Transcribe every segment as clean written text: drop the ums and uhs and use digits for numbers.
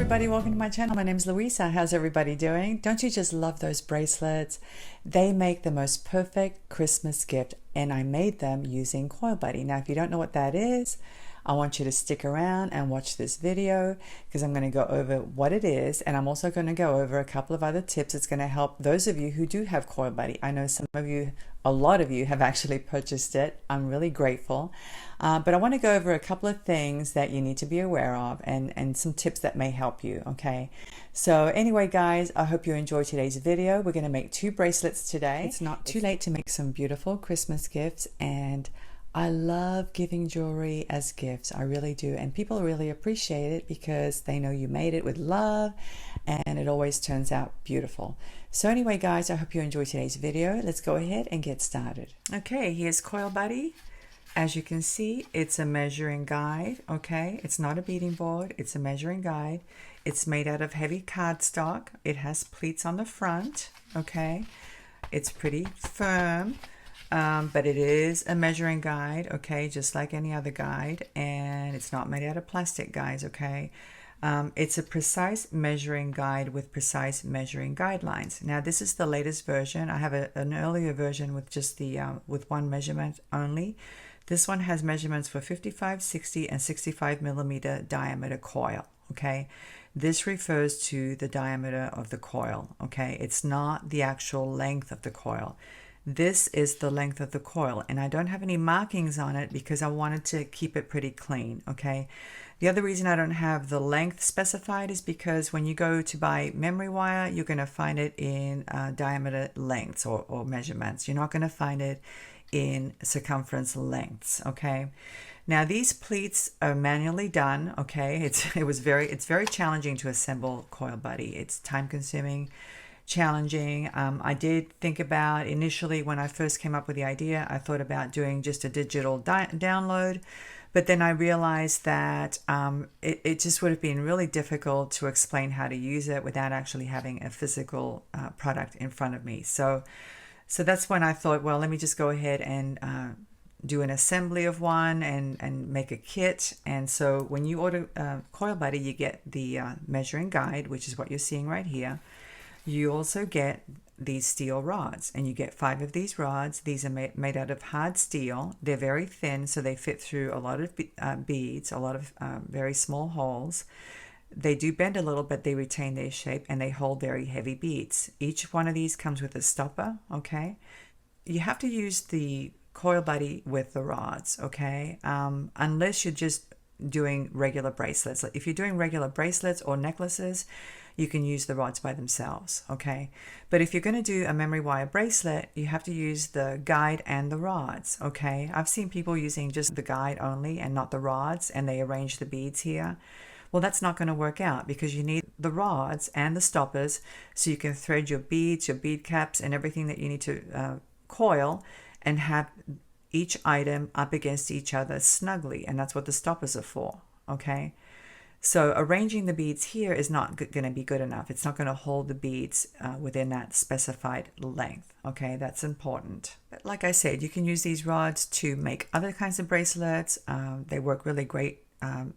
everybody, welcome to my channel. My name is Luisa. How's everybody doing? Don't you just love those bracelets? They make the most perfect Christmas gift, and I made them using Coil Buddy. Now if you don't know what that is, I want you to stick around and watch this video because I'm going to go over what it is, and I'm also going to go over a couple of other tips. It's going to help those of you who do have Coil Buddy. I know some of you, a lot of you have actually purchased it. I'm really grateful. But I want to go over a couple of things that you need to be aware of and some tips that may help you, okay? So anyway, guys, I hope you enjoy today's video. We're going to make 2 bracelets today. It's not too late to make some beautiful Christmas gifts, and I love giving jewelry as gifts. I really do. And people really appreciate it because they know you made it with love, and it always turns out beautiful. So anyway, guys, I hope you enjoy today's video. Let's go ahead and get started. Okay, here's Coil Buddy. As you can see, it's a measuring guide, okay? It's not a beading board, it's a measuring guide. It's made out of heavy cardstock. It has pleats on the front, okay? It's pretty firm. But it is a measuring guide, okay, just like any other guide, and it's not made out of plastic, guys, okay? It's a precise measuring guide with precise measuring guidelines. Now, this is the latest version. I have an earlier version with just the with one measurement only. This one has measurements for 55, 60, and 65 millimeter diameter coil, okay? This refers to the diameter of the coil, okay? It's not the actual length of the coil. This is the length of the coil, and I don't have any markings on it because I wanted to keep it pretty clean, okay? The other reason I don't have the length specified is because when you go to buy memory wire, you're going to find it in diameter lengths or measurements. You're not going to find it in circumference lengths, okay? Now these pleats are manually done, okay? It's very challenging to assemble Coil Buddy. It's time consuming, challenging. I did think about initially when I first came up with the idea, I thought about doing just a digital download, but then I realized that it just would have been really difficult to explain how to use it without actually having a physical product in front of me. So that's when I thought, well, let me just go ahead and do an assembly of one and make a kit. And so when you order Coil Buddy, you get the measuring guide, which is what you're seeing right here. You also get these steel rods, and you get 5 of these rods. These are made out of hard steel. They're very thin, so they fit through a lot of beads, a lot of very small holes. They do bend a little, but they retain their shape, and they hold very heavy beads. Each one of these comes with a stopper, okay? You have to use the Coil Buddy with the rods, okay? Unless you're just doing regular bracelets. If you're doing regular bracelets or necklaces, you can use the rods by themselves, okay? But if you're going to do a memory wire bracelet, you have to use the guide and the rods, okay? I've seen people using just the guide only and not the rods, and they arrange the beads here. Well, that's not going to work out because you need the rods and the stoppers so you can thread your beads, your bead caps, and everything that you need to coil, and have each item up against each other snugly, and that's what the stoppers are for, okay? So arranging the beads here is not going to be good enough. It's not going to hold the beads within that specified length, okay? That's important. But like I said, you can use these rods to make other kinds of bracelets. They work really great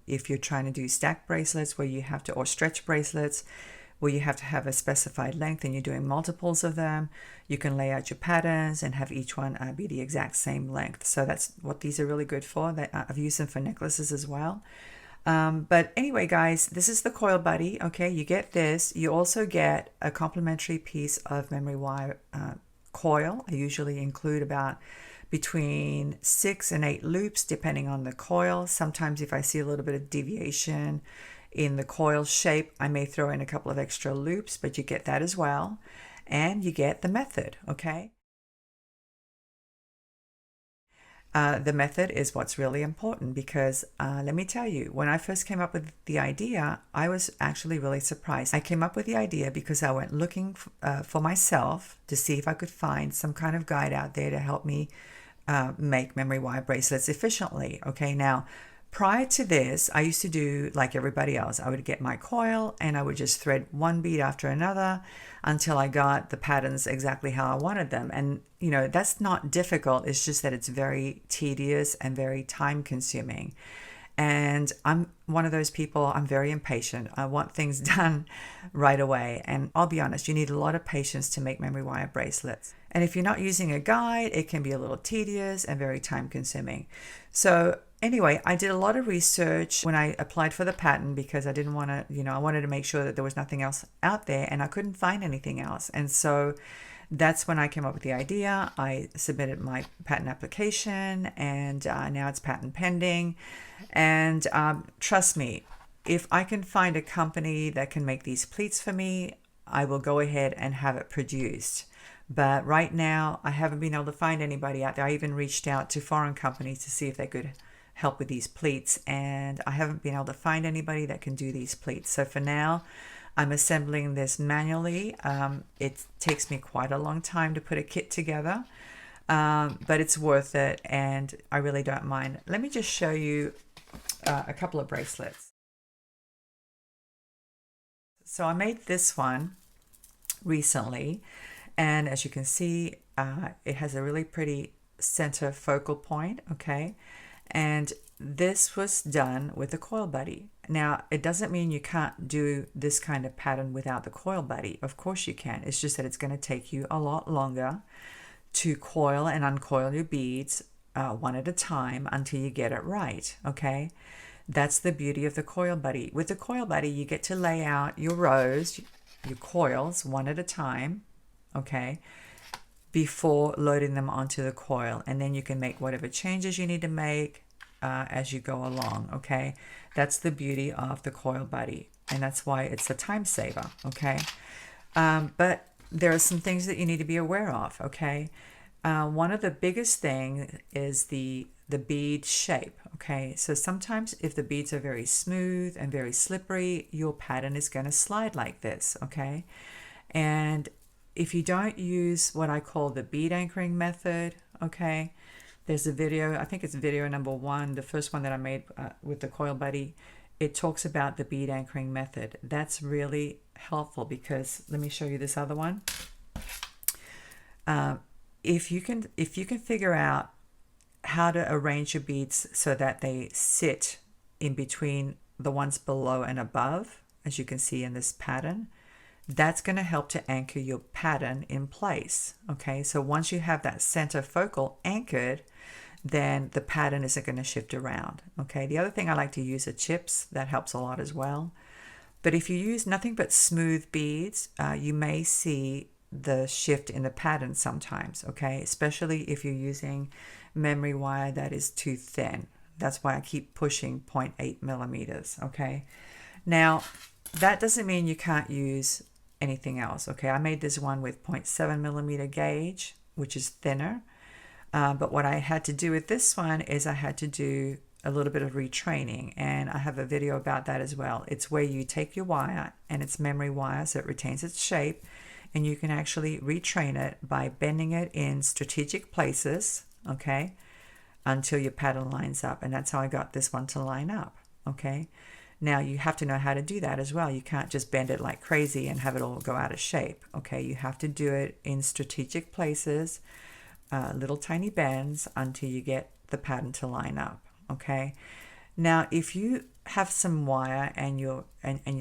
if you're trying to do stacked bracelets where you have to, or stretch bracelets where you have to have a specified length and you're doing multiples of them. You can lay out your patterns and have each one be the exact same length. So that's what these are really good for. I've used them for necklaces as well. But anyway, guys, this is the Coil Buddy, okay? You get this. You also get a complimentary piece of memory wire coil. I usually include about between 6 and 8 loops depending on the coil. Sometimes if I see a little bit of deviation in the coil shape, I may throw in a couple of extra loops, but you get that as well. And you get the method, okay? The method is what's really important because let me tell you, when I first came up with the idea, I was actually really surprised. I came up with the idea because I went looking for myself to see if I could find some kind of guide out there to help me make memory wire bracelets efficiently. Okay, now prior to this, I used to do like everybody else. I would get my coil and I would just thread one bead after another until I got the patterns exactly how I wanted them. And you know, that's not difficult. It's just that it's very tedious and very time consuming. And I'm one of those people, I'm very impatient. I want things done right away. And I'll be honest, you need a lot of patience to make memory wire bracelets. And if you're not using a guide, it can be a little tedious and very time consuming. So anyway, I did a lot of research when I applied for the patent because I didn't want to, I wanted to make sure that there was nothing else out there, and I couldn't find anything else. And so that's when I came up with the idea. I submitted my patent application, and now it's patent pending. And trust me, if I can find a company that can make these pleats for me, I will go ahead and have it produced. But right now, I haven't been able to find anybody out there. I even reached out to foreign companies to see if they could help with these pleats, and I haven't been able to find anybody that can do these pleats. So for now, I'm assembling this manually. It takes me quite a long time to put a kit together, but it's worth it, and I really don't mind. Let me just show you a couple of bracelets. So I made this one recently, and as you can see, it has a really pretty center focal point, okay? And this was done with the Coil Buddy. Now, it doesn't mean you can't do this kind of pattern without the Coil Buddy. Of course you can. It's just that it's going to take you a lot longer to coil and uncoil your beads one at a time until you get it right, okay? That's the beauty of the Coil Buddy. With the Coil Buddy, you get to lay out your rows, your coils, one at a time, okay, before loading them onto the coil. And then you can make whatever changes you need to make as you go along, okay? That's the beauty of the Coil Buddy, and that's why it's a time saver, okay? But there are some things that you need to be aware of, okay? One of the biggest things is the bead shape, okay? So sometimes if the beads are very smooth and very slippery, your pattern is going to slide like this, okay? And if you don't use what I call the bead anchoring method, okay, there's a video, I think it's video number 1, the first one that I made with the Coil Buddy. It talks about the bead anchoring method. That's really helpful because, let me show you this other one. If you can figure out how to arrange your beads so that they sit in between the ones below and above, as you can see in this pattern, that's going to help to anchor your pattern in place, okay? So once you have that center focal anchored, then the pattern isn't going to shift around, okay? The other thing I like to use are chips. That helps a lot as well. But if you use nothing but smooth beads, you may see the shift in the pattern sometimes, okay? Especially if you're using memory wire that is too thin. That's why I keep pushing 0.8 millimeters, okay? Now, that doesn't mean you can't use anything else, okay? I made this one with 0.7 millimeter gauge, which is thinner. But what I had to do with this one is I had to do a little bit of retraining, and I have a video about that as well. It's where you take your wire, and it's memory wire, so it retains its shape, and you can actually retrain it by bending it in strategic places, okay, until your pattern lines up. And that's how I got this one to line up, okay? Now, you have to know how to do that as well. You can't just bend it like crazy and have it all go out of shape, okay? You have to do it in strategic places, little tiny bends, until you get the pattern to line up, okay? Now, if you have some wire and you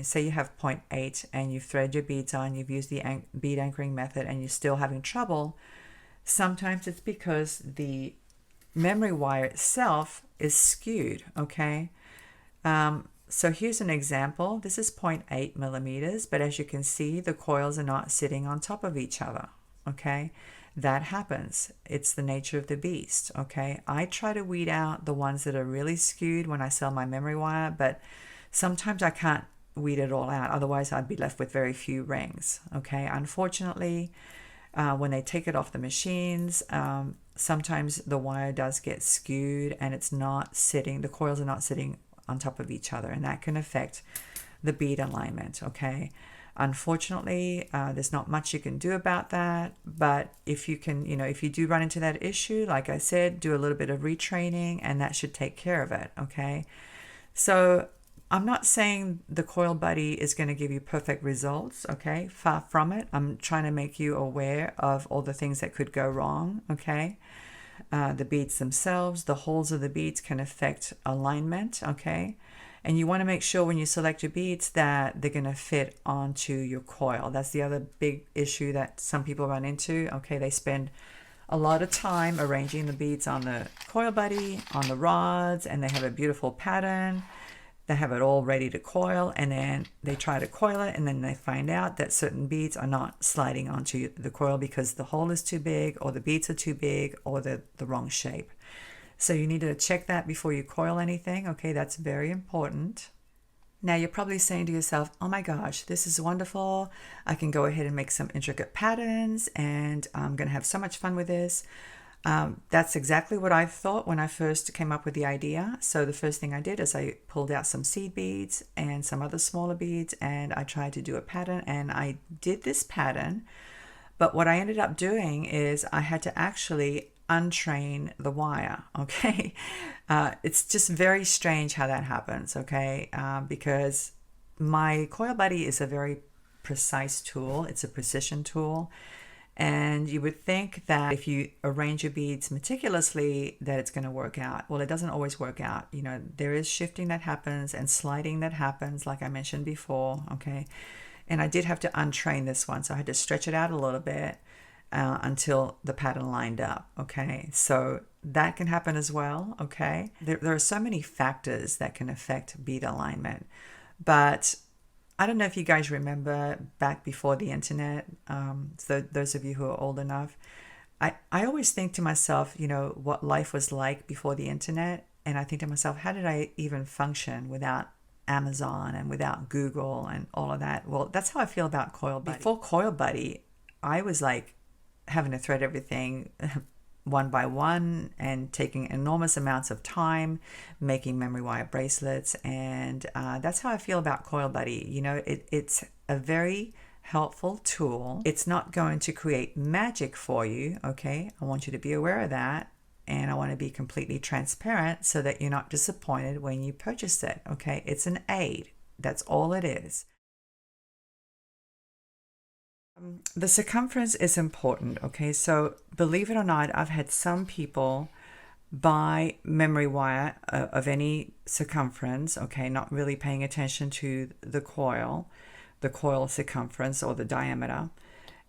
say you have 0.8 and you've threaded your beads on, you've used the bead anchoring method, and you're still having trouble, sometimes it's because the memory wire itself is skewed, okay? So here's an example. This is 0.8 millimeters, but as you can see, the coils are not sitting on top of each other, okay? That happens. It's the nature of the beast, okay? I try to weed out the ones that are really skewed when I sell my memory wire, but sometimes I can't weed it all out. Otherwise, I'd be left with very few rings, okay? Unfortunately, when they take it off the machines, sometimes the wire does get skewed and it's not sitting, the coils are not sitting on top of each other, and that can affect the bead alignment, okay? Unfortunately, there's not much you can do about that, but if you can, if you do run into that issue, like I said, do a little bit of retraining and that should take care of it, okay? So I'm not saying the Coil Buddy is going to give you perfect results, okay? Far from it. I'm trying to make you aware of all the things that could go wrong, okay? the beads themselves. The holes of the beads can affect alignment, okay? And you want to make sure when you select your beads that they're going to fit onto your coil. That's the other big issue that some people run into. Okay, they spend a lot of time arranging the beads on the Coil Buddy, on the rods, and they have a beautiful pattern. They have it all ready to coil, and then they try to coil it, and then they find out that certain beads are not sliding onto the coil because the hole is too big, or the beads are too big, or they're the wrong shape. So you need to check that before you coil anything. Okay, that's very important. Now you're probably saying to yourself, oh my gosh, this is wonderful. I can go ahead and make some intricate patterns, and I'm going to have so much fun with this. That's exactly what I thought when I first came up with the idea. So the first thing I did is I pulled out some seed beads and some other smaller beads, and I tried to do a pattern, and I did this pattern. But what I ended up doing is I had to actually untrain the wire, okay? It's just very strange how that happens, okay? Because my Coil Buddy is a very precise tool. It's a precision tool. And you would think that if you arrange your beads meticulously that it's going to work out. Well, it doesn't always work out. You know, there is shifting that happens and sliding that happens, like I mentioned before, okay? And I did have to untrain this one, so I had to stretch it out a little bit until the pattern lined up, okay? So that can happen as well, okay? There are so many factors that can affect bead alignment, but I don't know if you guys remember back before the internet, so those of you who are old enough, I always think to myself, you know, what life was like before the internet, and I think to myself, how did I even function without Amazon and without Google and all of that? Well, that's how I feel about Coil Buddy. Before Coil Buddy, I was like having to thread everything one by one and taking enormous amounts of time making memory wire bracelets, and that's how I feel about Coil Buddy. You know, it's a very helpful tool. It's not going to create magic for you, okay? I want you to be aware of that, and I want to be completely transparent so that you're not disappointed when you purchase it, okay? It's an aid. That's all it is. The circumference is important, okay? So believe it or not, I've had some people buy memory wire of any circumference, okay, not really paying attention to the coil circumference or the diameter.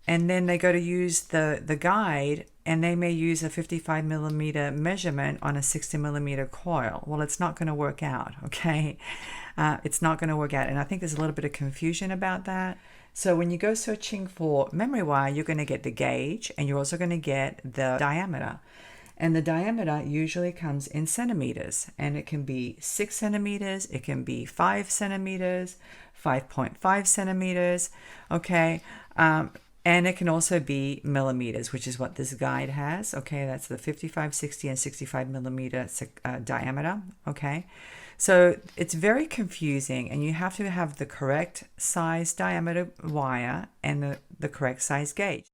And then they go to use the guide, and they may use a 55 millimeter measurement on a 60 millimeter coil. Well, it's not going to work out, okay? It's not going to work out. And I think there's a little bit of confusion about that. So when you go searching for memory wire, you're going to get the gauge, and you're also going to get the diameter. And the diameter usually comes in centimeters, and it can be 6 centimeters, it can be 5 centimeters, 5.5 centimeters, okay? And it can also be millimeters, which is what this guide has, okay? That's the 55, 60, and 65 millimeter diameter, okay? So it's very confusing, and you have to have the correct size diameter wire and the correct size gauge.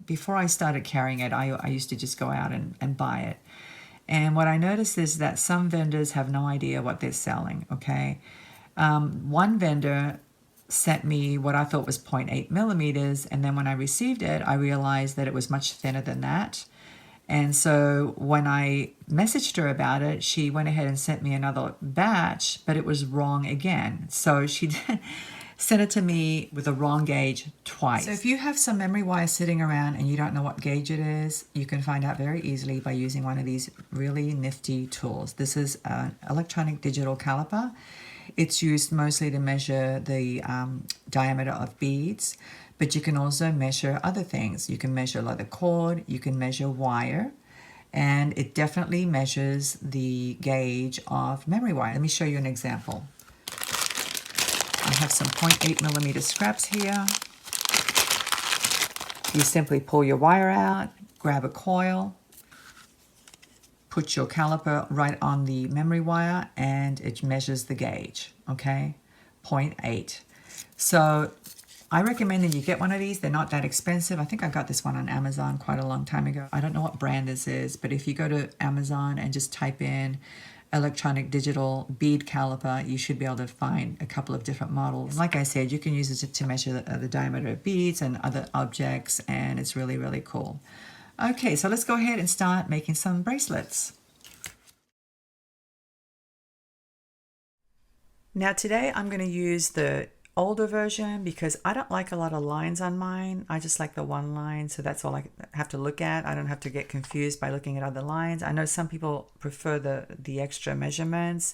Before I started carrying it, I used to just go out and buy it. And what I noticed is that some vendors have no idea what they're selling, okay? One vendor sent me what I thought was 0.8 millimeters, and then when I received it, I realized that it was much thinner than that. And so when I messaged her about it, she went ahead and sent me another batch, but it was wrong again. So she sent it to me with the wrong gauge twice. So if you have some memory wire sitting around and you don't know what gauge it is, you can find out very easily by using one of these really nifty tools. This is an electronic digital caliper. It's used mostly to measure the diameter of beads, but you can also measure other things. You can measure leather cord, you can measure wire, and it definitely measures the gauge of memory wire. Let me show you an example. I have some 0.8 millimeter scraps here. You simply pull your wire out, grab a coil, put your caliper right on the memory wire, and it measures the gauge, okay? 0.8. So I recommend that you get one of these. They're not that expensive. I think I got this one on Amazon quite a long time ago. I don't know what brand this is, but if you go to Amazon and just type in electronic digital bead caliper, you should be able to find a couple of different models. Like I said, you can use it to measure the diameter of beads and other objects, and it's really, really cool. Okay, so let's go ahead and start making some bracelets. Now today I'm going to use the older version because I don't like a lot of lines on mine. I just like the one line, so that's all I have to look at. I don't have to get confused by looking at other lines. I know some people prefer the extra measurements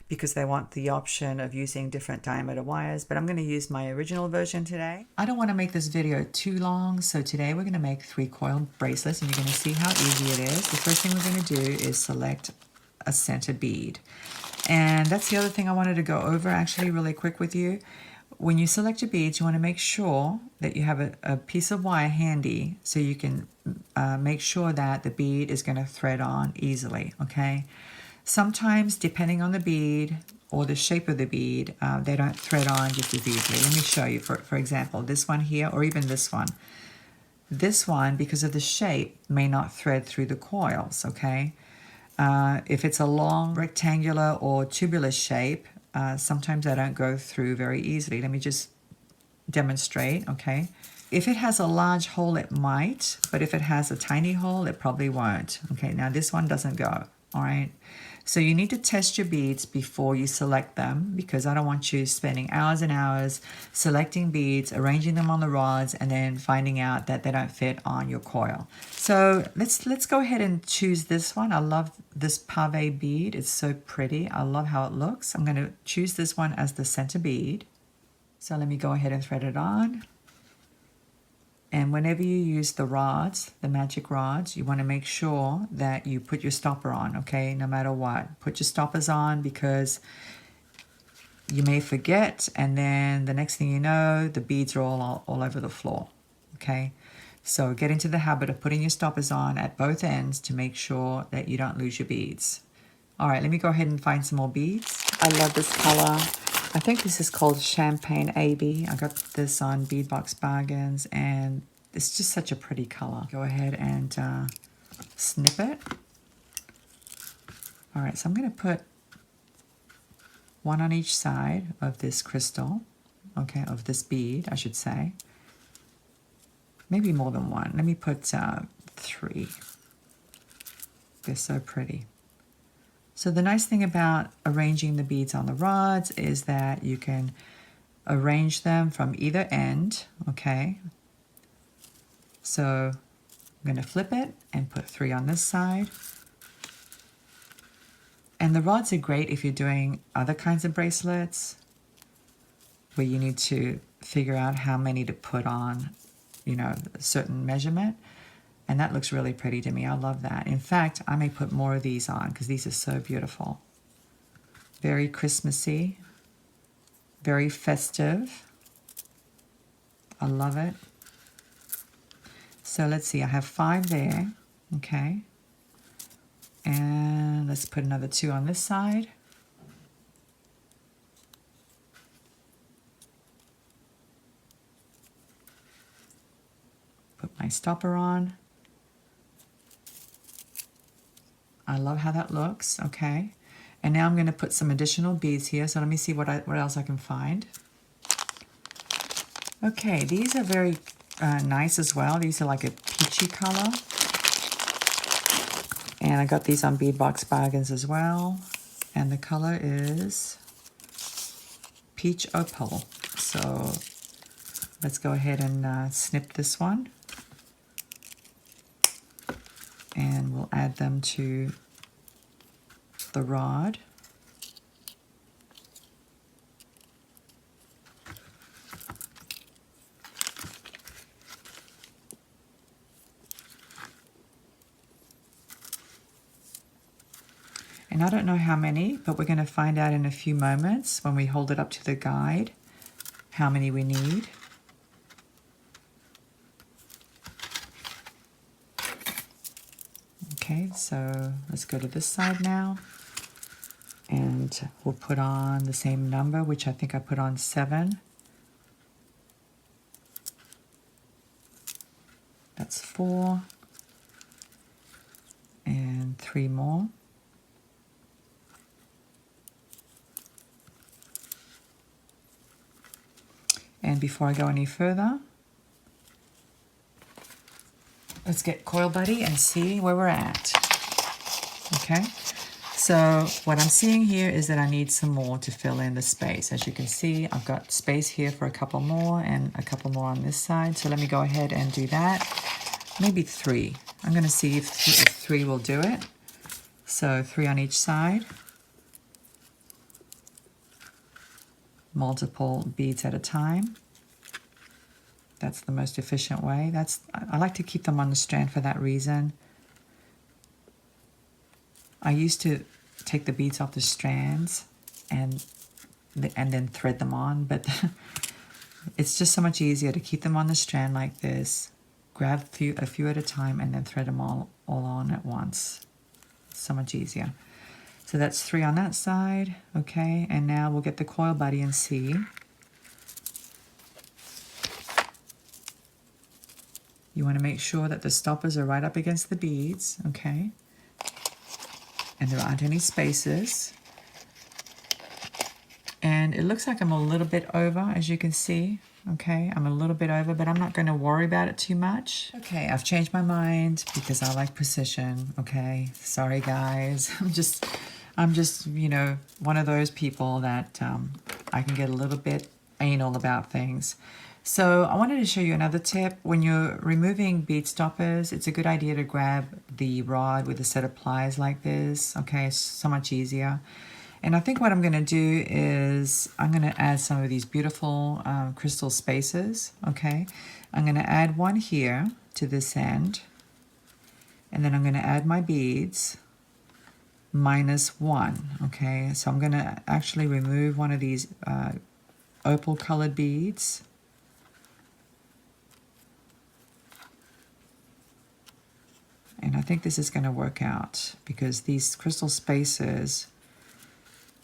because they want the option of using different diameter wires, but I'm going to use my original version today. I don't want to make this video too long, so today we're going to make 3 coil bracelets, and you're going to see how easy it is. The first thing we're going to do is select a center bead. And that's the other thing I wanted to go over actually really quick with you. When you select your beads, you want to make sure that you have a piece of wire handy so you can make sure that the bead is going to thread on easily, okay? Sometimes, depending on the bead or the shape of the bead, they don't thread on just as easily. Let me show you, for example, this one here, or even this one. This one, because of the shape, may not thread through the coils, okay? If it's a long rectangular or tubular shape, sometimes they don't go through very easily. Let me just demonstrate, okay? If it has a large hole, it might, but if it has a tiny hole, it probably won't. Okay, now this one doesn't go, all right? So you need to test your beads before you select them, because I don't want you spending hours and hours selecting beads, arranging them on the rods, and then finding out that they don't fit on your coil. So let's go ahead and choose this one. I love this pave bead. It's so pretty. I love how it looks. I'm going to choose this one as the center bead. So let me go ahead and thread it on. And whenever you use the rods, the magic rods, you want to make sure that you put your stopper on, okay, no matter what. Put your stoppers on, because you may forget, and then the next thing you know, the beads are all over the floor, okay? So get into the habit of putting your stoppers on at both ends to make sure that you don't lose your beads. All right, let me go ahead and find some more beads. I love this color. I think this is called Champagne AB. I got this on Beadbox Bargains, and it's just such a pretty color. Go ahead and snip it. All right, so I'm going to put one on each side of this crystal, okay, of this bead, I should say. Maybe more than one. Let me put 3. They're so pretty. So the nice thing about arranging the beads on the rods is that you can arrange them from either end, okay? So I'm going to flip it and put 3 on this side. And the rods are great if you're doing other kinds of bracelets where you need to figure out how many to put on, you know, a certain measurement. And that looks really pretty to me. I love that. In fact, I may put more of these on because these are so beautiful. Very Christmassy, very festive. I love it. So let's see, I have 5 there, okay. And let's put another 2 on this side. Put my stopper on. I love how that looks, okay. And now I'm going to put some additional beads here, so let me see what else I can find. Okay, these are very nice as well. These are like a peachy color. And I got these on Beadbox Bargains as well. And the color is Peach Opal. So let's go ahead and snip this one. And we'll add them to the rod. And I don't know how many, but we're going to find out in a few moments when we hold it up to the guide how many we need. Okay, so let's go to this side now. And we'll put on the same number, which I think I put on 7. That's 4. And 3 more. And before I go any further, let's get Coil Buddy and see where we're at. Okay, so what I'm seeing here is that I need some more to fill in the space. As you can see, I've got space here for a couple more and a couple more on this side. So let me go ahead and do that. Maybe 3. I'm going to see if 3 will do it. So 3 on each side. Multiple beads at a time. That's the most efficient way. I like to keep them on the strand for that reason. I used to take the beads off the strands and then thread them on, but it's just so much easier to keep them on the strand like this, grab a few at a time, and then thread them all on at once. So much easier. So that's 3 on that side, okay, and now we'll get the Coil Buddy and see. You want to make sure that the stoppers are right up against the beads, okay, and there aren't any spaces. And it looks like I'm a little bit over, as you can see. Okay, I'm a little bit over, but I'm not going to worry about it too much. Okay, I've changed my mind because I like precision. Okay, sorry guys. I'm just, you know, one of those people that I can get a little bit anal about things. So I wanted to show you another tip. When you're removing bead stoppers, it's a good idea to grab the rod with a set of pliers like this. Okay, it's so much easier. And I think what I'm going to do is I'm going to add some of these beautiful crystal spaces. Okay, I'm going to add one here to this end, and then I'm going to add my beads -1. Okay, so I'm going to actually remove one of these opal colored beads. And I think this is going to work out because these crystal spaces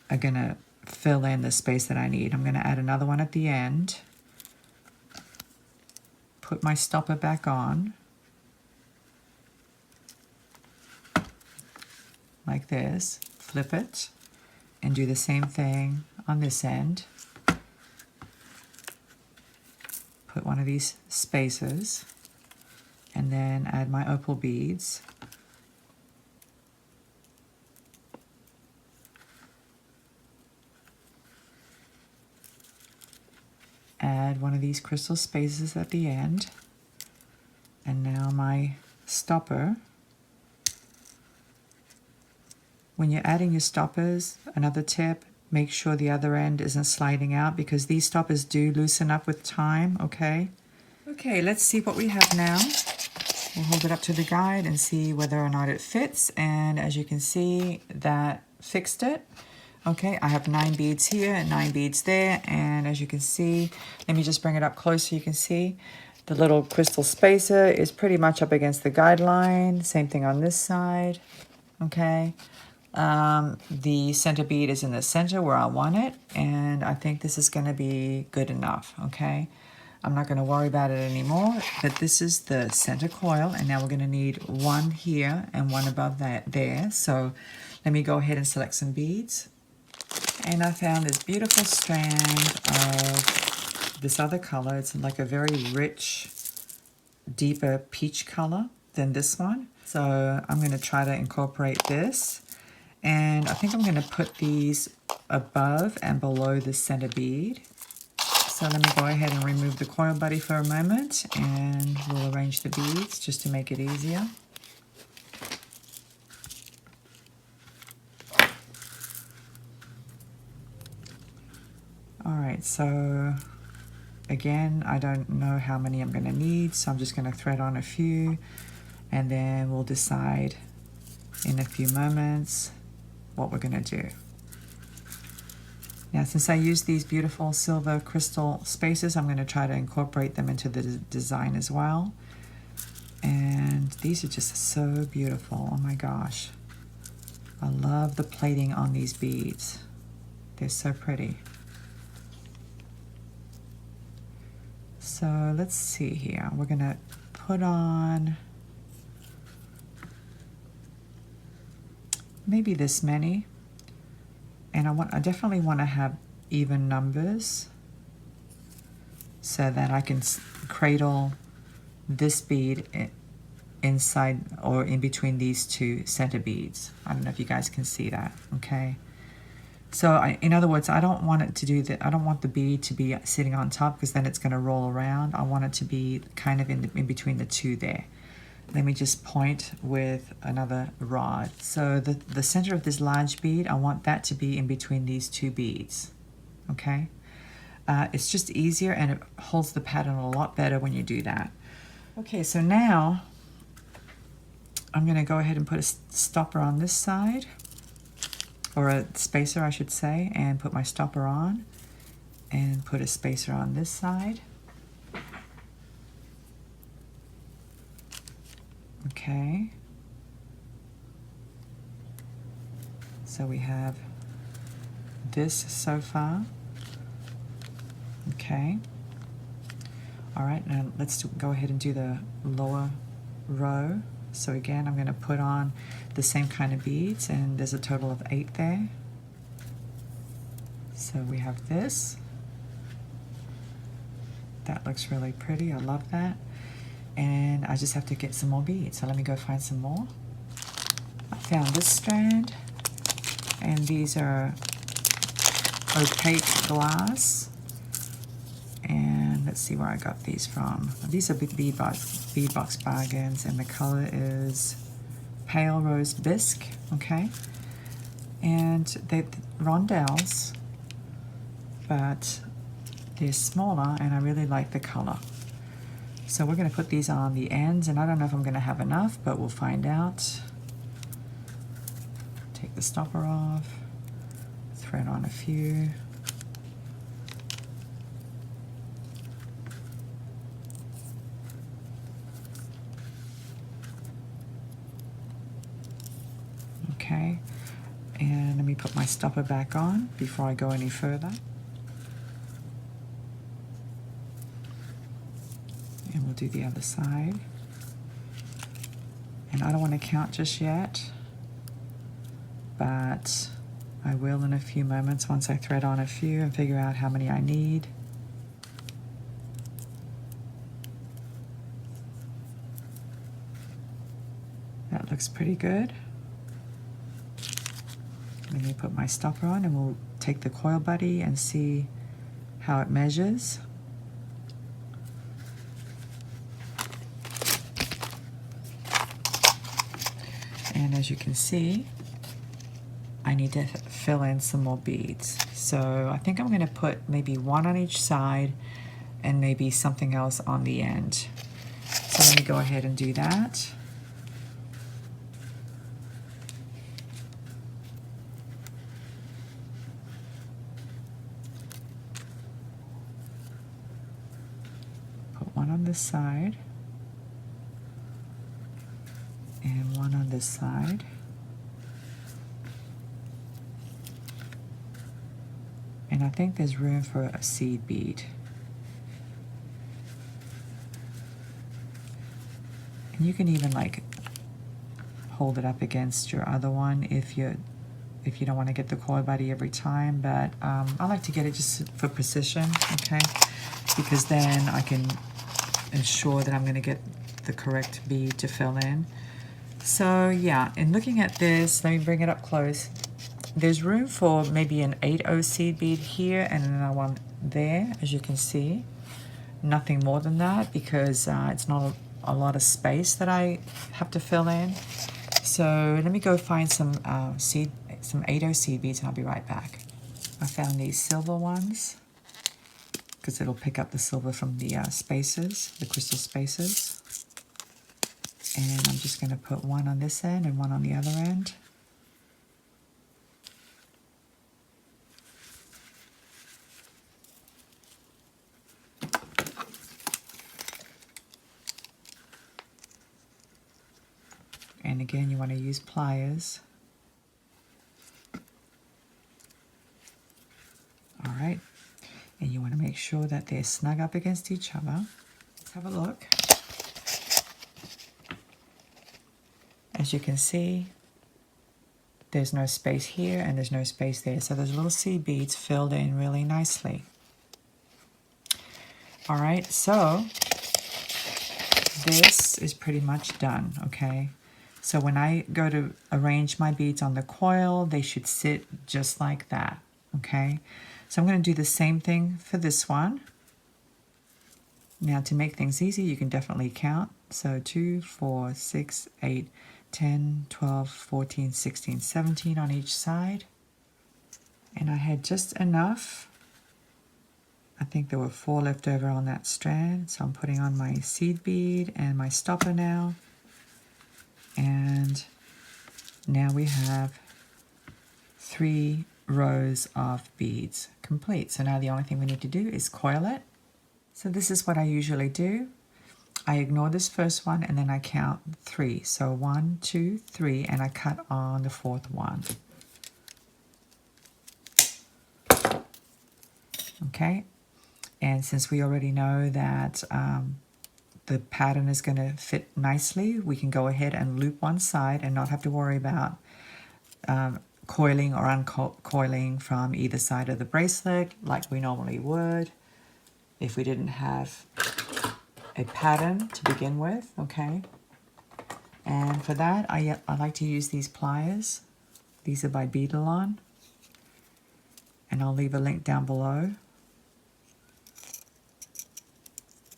are going to fill in the space that I need. I'm going to add another one at the end. Put my stopper back on. Like this. Flip it. And do the same thing on this end. Put one of these spaces. And then add my opal beads. Add one of these crystal spaces at the end. And now my stopper. When you're adding your stoppers, another tip, make sure the other end isn't sliding out because these stoppers do loosen up with time, okay? Okay, let's see what we have now. We'll hold it up to the guide and see whether or not it fits. And as you can see, that fixed it. Okay, I have 9 beads here and 9 beads there. And as you can see, let me just bring it up close so you can see. The little crystal spacer is pretty much up against the guideline. Same thing on this side. Okay. The center bead is in the center where I want it. And I think this is going to be good enough. Okay. I'm not going to worry about it anymore, but this is the center coil, and now we're going to need one here and one above that there. So let me go ahead and select some beads. And I found this beautiful strand of this other color. It's like a very rich, deeper peach color than this one. So I'm going to try to incorporate this. And I think I'm going to put these above and below the center bead. So let me go ahead and remove the Coil Buddy for a moment, and we'll arrange the beads just to make it easier. All right, so again, I don't know how many I'm going to need, so I'm just going to thread on a few, and then we'll decide in a few moments what we're going to do. Now, since I use these beautiful silver crystal spaces, I'm going to try to incorporate them into the design as well. And these are just so beautiful. Oh my gosh. I love the plating on these beads. They're so pretty. So let's see here. We're going to put on maybe this many. And I definitely want to have even numbers. so that I can cradle this bead inside or in between these two center beads. I don't know if you guys can see that, okay? So in other words, I don't want it to do that. I don't want the bead to be sitting on top because then it's going to roll around. I want it to be kind of in between the two there. Let me just point with another rod. So the center of this large bead, I want that to be in between these two beads, okay? It's just easier and it holds the pattern a lot better when you do that. Okay, so now I'm going to go ahead and put a stopper on this side, or a spacer I should say, and put my stopper on and put a spacer on this side. Okay, so we have this so far. Okay, all right, now let's go ahead and do the lower row. So again, I'm going to put on the same kind of beads, and there's a total of 8 there. So we have this. That looks really pretty, I love that. And I just have to get some more beads. So let me go find some more. I found this strand, and these are opaque glass. And let's see where I got these from. These are bead box bargains, and the color is pale rose bisque, okay? And they're rondelles, but they're smaller, and I really like the color. So we're going to put these on the ends, and I don't know if I'm going to have enough, but we'll find out. Take the stopper off, thread on a few. Okay, and let me put my stopper back on before I go any further. And we'll do the other side. And I don't want to count just yet, but I will in a few moments once I thread on a few and figure out how many I need. That looks pretty good. Let me put my stopper on, and we'll take the Coil Buddy and see how it measures. And as you can see, I need to fill in some more beads. So I think I'm going to put maybe one on each side and maybe something else on the end. So let me go ahead and do that. Put one on this side and one on this side. And I think there's room for a seed bead. And you can even like hold it up against your other one if you don't want to get the Coil Buddy every time, but I like to get it just for precision, okay? Because then I can ensure that I'm going to get the correct bead to fill in. So yeah, in looking at this, let me bring it up close. There's room for maybe an 8/0 seed bead here and another one there, as you can see. Nothing more than that, because it's not a lot of space that I have to fill in. So let me go find some 8/0 seed beads, and I'll be right back. I found these silver ones because it'll pick up the silver from the spacers, the crystal spacers. And I'm just going to put one on this end and one on the other end. And again, you want to use pliers. All right. And you want to make sure that they're snug up against each other. Let's have a look. As you can see, there's no space here and there's no space there. So those little seed beads filled in really nicely. All right, so this is pretty much done, okay? So when I go to arrange my beads on the coil, they should sit just like that, okay? So I'm going to do the same thing for this one. Now to make things easy, you can definitely count. So 2, 4, 6, 8, 10, 12, 14, 16, 17 on each side. And I had just enough. I think there were 4 left over on that strand. So I'm putting on my seed bead and my stopper now. And now we have 3 rows of beads complete. So now the only thing we need to do is coil it. So this is what I usually do. I ignore this first one and then I count 3. So 1, 2, 3, and I cut on the 4th one. Okay, and since we already know that the pattern is going to fit nicely, we can go ahead and loop one side and not have to worry about coiling or uncoiling from either side of the bracelet like we normally would if we didn't have a pattern to begin with, okay? And for that, I like to use these pliers. These are by Bead Anchoring, and I'll leave a link down below.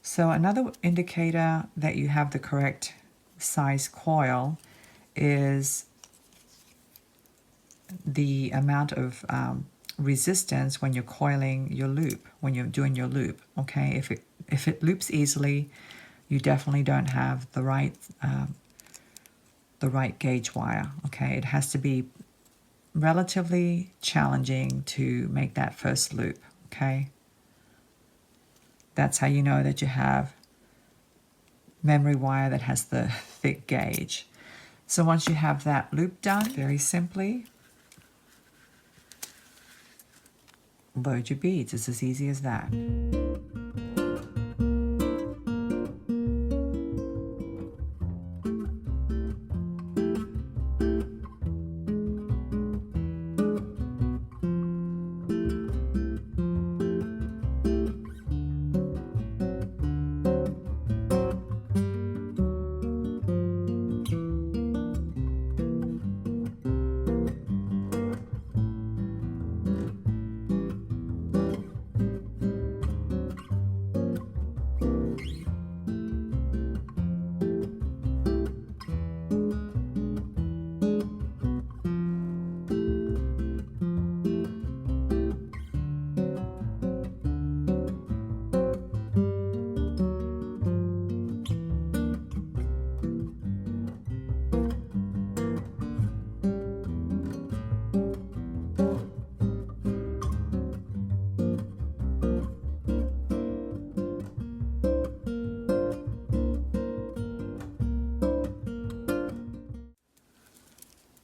So another indicator that you have the correct size coil is the amount of resistance when you're coiling your loop, when you're doing your loop, okay? If it loops easily, you definitely don't have the right gauge wire, okay? It has to be relatively challenging to make that first loop, okay? That's how you know that you have memory wire that has the thick gauge. So once you have that loop done, very simply, load your beads. It's as easy as that.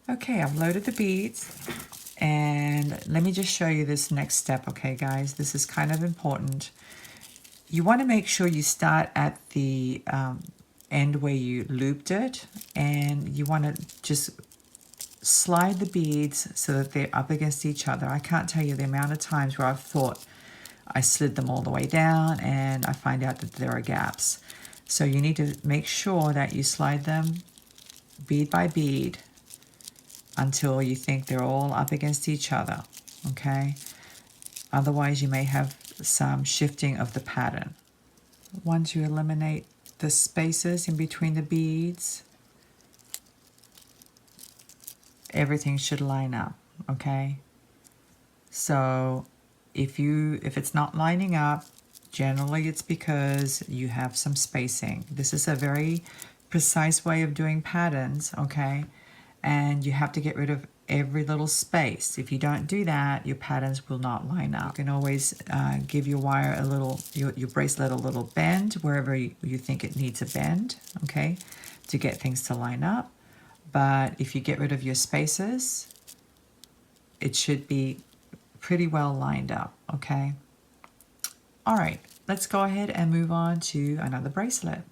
Okay, I've loaded the beads, and let me just show you this next step, okay guys? This is kind of important. You want to make sure you start at the end where you looped it, and you want to just slide the beads so that they're up against each other. I can't tell you the amount of times where I've thought I slid them all the way down and I find out that there are gaps. So you need to make sure that you slide them bead by bead until you think they're all up against each other, okay? Otherwise, you may have some shifting of the pattern. Once you eliminate the spaces in between the beads, everything should line up, okay? So if it's not lining up, generally it's because you have some spacing. This is a very precise way of doing patterns, okay? And you have to get rid of every little space. If you don't do that, your patterns will not line up. You can always give your wire a little, your bracelet a little bend wherever you think it needs a bend, okay, to get things to line up. But if you get rid of your spaces, it should be pretty well lined up, okay? All right, let's go ahead and move on to another bracelet.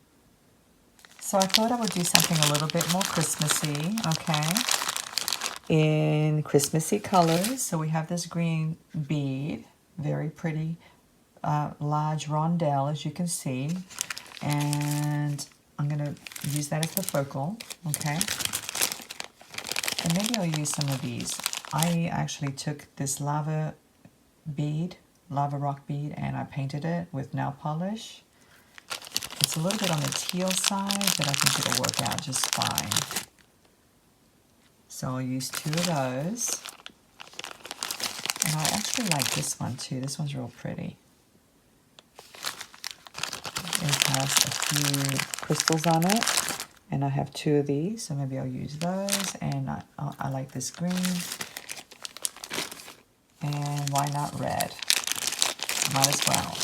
So I thought I would do something a little bit more Christmassy, okay? In Christmassy colors. So we have this green bead, very pretty large rondelle, as you can see, and I'm going to use that as the focal, okay? And maybe I'll use some of these. I actually took this lava rock bead, and I painted it with nail polish. It's a little bit on the teal side, but I think it'll work out just fine. So I'll use 2 of those. And I actually like this one too. This one's real pretty. It has a few crystals on it. And I have 2 of these, so maybe I'll use those. And I like this green. And why not red? Might as well.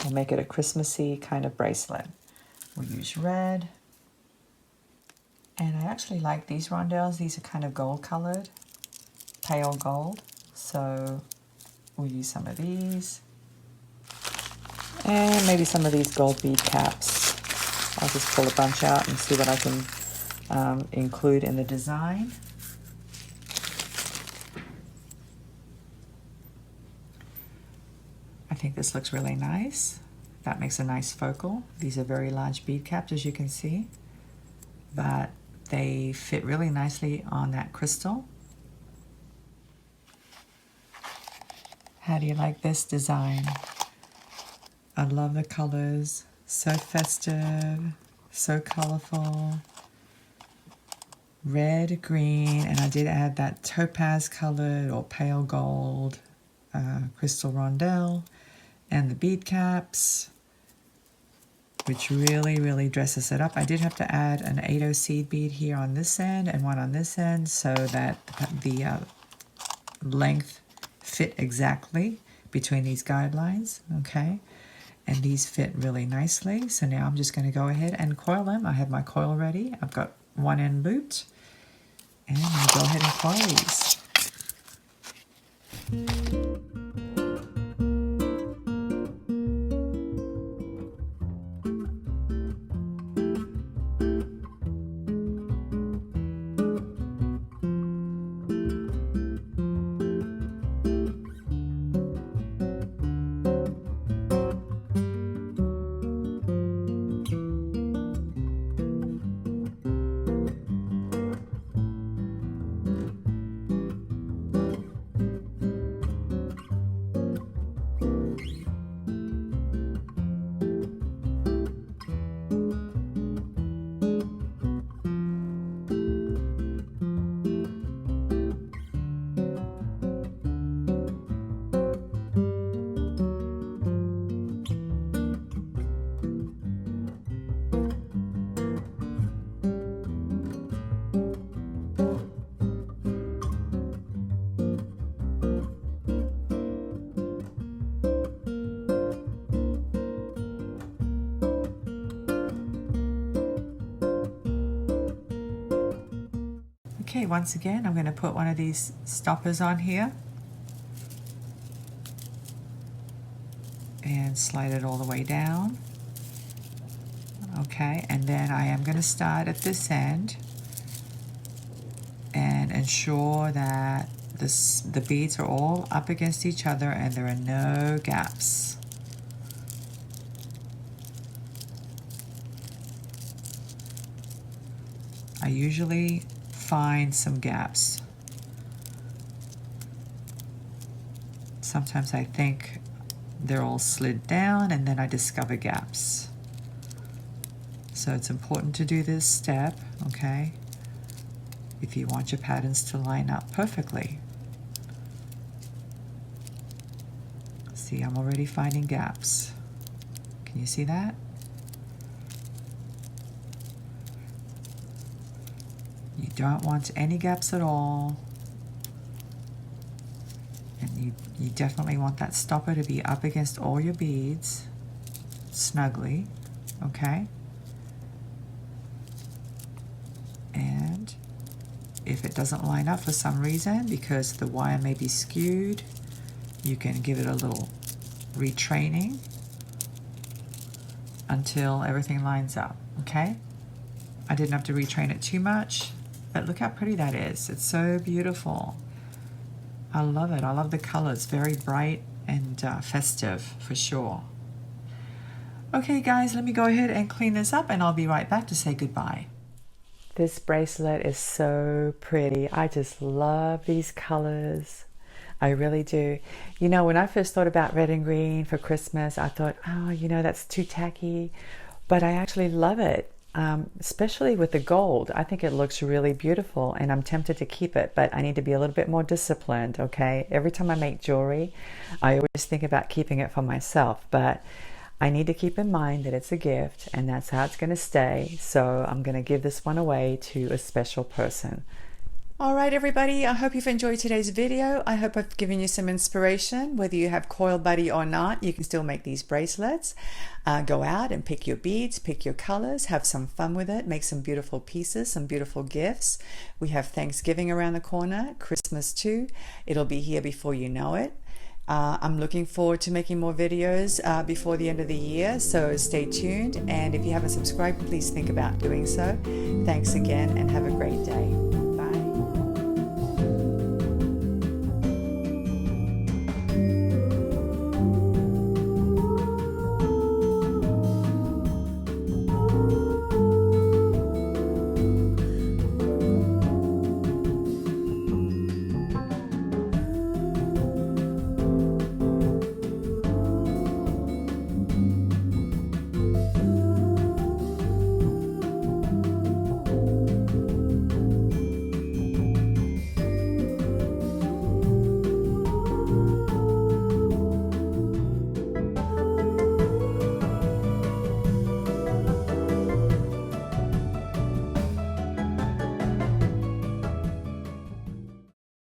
We'll make it a Christmassy kind of bracelet. We'll use red. And I actually like these rondelles. These are kind of gold colored, pale gold. So we'll use some of these. And maybe some of these gold bead caps. I'll just pull a bunch out and see what I can include in the design. I think this looks really nice. That makes a nice focal. These are very large bead caps, as you can see, but they fit really nicely on that crystal. How do you like this design? I love the colors. So festive, so colorful. Red, green, and I did add that topaz colored or pale gold crystal rondelle and the bead caps, which really, really dresses it up. I did have to add an 8/0 seed bead here on this end and one on this end so that the length fit exactly between these guidelines, okay? And these fit really nicely. So now I'm just going to go ahead and coil them. I have my coil ready. I've got one end looped. And I'm going to go ahead and coil these. Okay, once again, I'm going to put one of these stoppers on here and slide it all the way down. Okay, and then I am going to start at this end and ensure that the beads are all up against each other and there are no gaps. I usually find some gaps. Sometimes I think they're all slid down and then I discover gaps. So it's important to do this step, okay, if you want your patterns to line up perfectly. See, I'm already finding gaps. Can you see that? You don't want any gaps at all. And you definitely want that stopper to be up against all your beads snugly, okay? And if it doesn't line up for some reason, because the wire may be skewed, you can give it a little retraining until everything lines up, okay? I didn't have to retrain it too much, but look how pretty that is. It's so beautiful. I love it. I love the colors, very bright and festive for sure. Okay guys, let me go ahead and clean this up and I'll be right back to say goodbye. This bracelet is so pretty. I just love these colors. I really do. You know, when I first thought about red and green for Christmas, I thought, oh, you know, that's too tacky. But I actually love it, especially with the gold. I think it looks really beautiful and I'm tempted to keep it, but I need to be a little bit more disciplined, okay? Every time I make jewelry, I always think about keeping it for myself, but I need to keep in mind that it's a gift and that's how it's going to stay. So I'm going to give this one away to a special person. All right, everybody, I hope you've enjoyed today's video. I hope I've given you some inspiration. Whether you have Coil Buddy or not, you can still make these bracelets. Go out and pick your beads, pick your colors, have some fun with it, make some beautiful pieces, some beautiful gifts. We have Thanksgiving around the corner, Christmas too. It'll be here before you know it. I'm looking forward to making more videos before the end of the year, so stay tuned. And if you haven't subscribed, please think about doing so. Thanks again and have a great day.